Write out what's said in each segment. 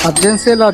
అర్జెన్సీలో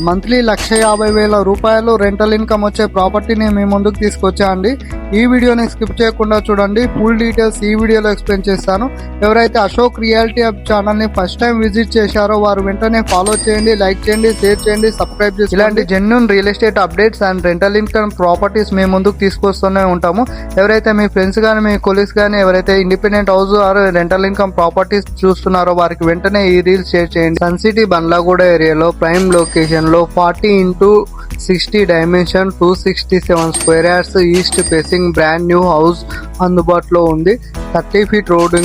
monthly 1,50,000 రూపాయలు rental income వచ్చే ప్రాపర్టీని మీ ముందుకు తీసుకొచ్చా అండి. ఈ వీడియోని స్కిప్ చేయకుండా చూడండి. ఫుల్ డీటెయిల్స్ ఈ వీడియోలో ఎక్స్ప్లెయిన్ చేస్తాను. ఎవరైతే అశోక్ రియాలిటీ హబ్ ఛానల్ని ఫస్ట్ టైం విజిట్ చేశారో వారు వెంటనే ఫాలో చేయండి, లైక్ చేయండి, షేర్ చేయండి, సబ్స్క్రైబ్ చేయండి. ఇలాంటి genuine real estate updates and rental income properties మీ ముందుకు తీసుకొస్తూనే ఉంటాము. ఎవరైతే మీ ఫ్రెండ్స్ కానీ మీ కొలీగ్స్ కానీ ఎవరైతే independent house or rental income properties చూస్తున్నారో వారికి వెంటనే ఈ రీల్స్ షేర్ చేయండి. సన్ సిటీ బండ్లగూడ ఏరియాలో ప్రైమ్ లొకేషన్ లో 40x60 dimension 267 square yards east facing brand new house అందుబాటులో ఉంది. 30 ఫీట్ రోడ్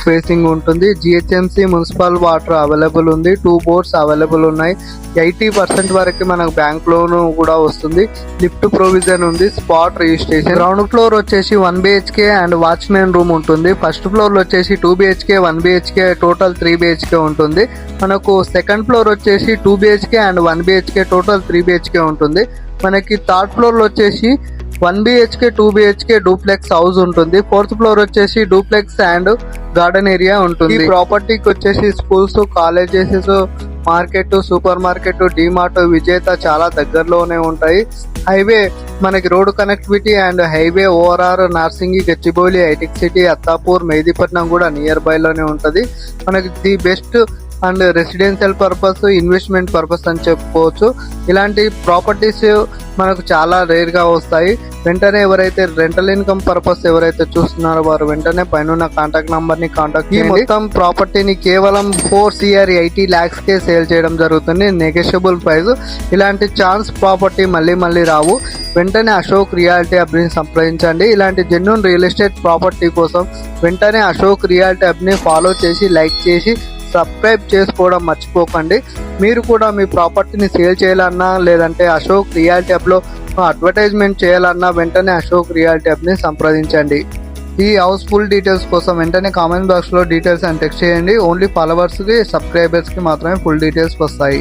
ఫేసింగ్ ఉంటుంది. జిహెచ్ఎంసి మున్సిపల్ వాటర్ అవైలబుల్ ఉంది. 2 బోర్డ్స్ అవైలబుల్ ఉన్నాయి. 80% వరకు మనకు బ్యాంక్ లోన్ కూడా వస్తుంది. లిఫ్ట్ ప్రొవిజన్ ఉంది. Spot registration. గ్రౌండ్ ఫ్లోర్ వచ్చేసి 1 BHK అండ్ వాచ్మెన్ రూమ్ ఉంటుంది. ఫస్ట్ ఫ్లోర్ లో వచ్చేసి 2 BHK 1 BHK టోటల్ 3 BHK ఉంటుంది. మనకు సెకండ్ ఫ్లోర్ వచ్చేసి 2 BHK and 1 BHK total 3 BHK ఉంటుంది. మనకి థర్డ్ ఫ్లోర్ లో వచ్చేసి 1 BHK 2 BHK డూప్లెక్స్ హౌస్ ఉంటుంది. ఫోర్త్ ఫ్లోర్ వచ్చేసి డూప్లెక్స్ అండ్ గార్డెన్ ఏరియా ఉంటుంది. ఈ ప్రాపర్టీకి వచ్చేసి schools, colleges, market, supermarket, DMart, Vijetha చాలా దగ్గరలోనే ఉంటాయి. హైవే మనకి road connectivity and highway ORR Narsingi, Gachibowli, hitech city, Attapur, Mehdipatnam కూడా నియర్ బై లోనే ఉంటది. మనకి the best and residential purpose, investment purpose అని చెప్పుకోవచ్చు. ఇలాంటి ప్రాపర్టీస్ మనకు చాలా రేర్ గా వస్తాయి. వెంటనే ఎవరైతే రెంటల్ ఇన్కమ్ పర్పస్ ఎవరైతే చూస్తున్నారో వారు వెంటనే పైన కాంటాక్ట్ నంబర్ ని కాంటాక్ట్ చేయండి. మొత్తం ప్రాపర్టీని కేవలం 4 CR 80 lakhs కే సేల్ చేయడం జరుగుతుంది. Negotiable price. ఇలాంటి ఛాన్స్ ప్రాపర్టీ మళ్ళీ రావు. వెంటనే అశోక్ రియాలిటీ హబ్ ని సంప్రదించండి. ఇలాంటి జెన్యూన్ రియల్ ఎస్టేట్ ప్రాపర్టీ కోసం వెంటనే అశోక్ రియాలిటీ హబ్ ని ఫాలో చేసి, లైక్ చేసి, సబ్స్క్రైబ్ చేసుకోవడం మర్చిపోకండి. మీరు కూడా మీ ప్రాపర్టీని సేల్ చేయాలన్నా లేదంటే అశోక్ రియాలిటీ హబ్ లో అడ్వర్టైజ్మెంట్ చేయాలన్నా వెంటనే అశోక్ రియాలిటీ హబ్ ని సంప్రదించండి. ఈ హౌస్ ఫుల్ డీటెయిల్స్ కోసం వెంటనే కామెంట్ బాక్స్ లో డీటెయిల్స్ అని టెక్స్ట్ చేయండి. ఓన్లీ ఫాలోవర్స్ కి, సబ్స్క్రైబర్స్ కి మాత్రమే ఫుల్ డీటెయిల్స్ వస్తాయి.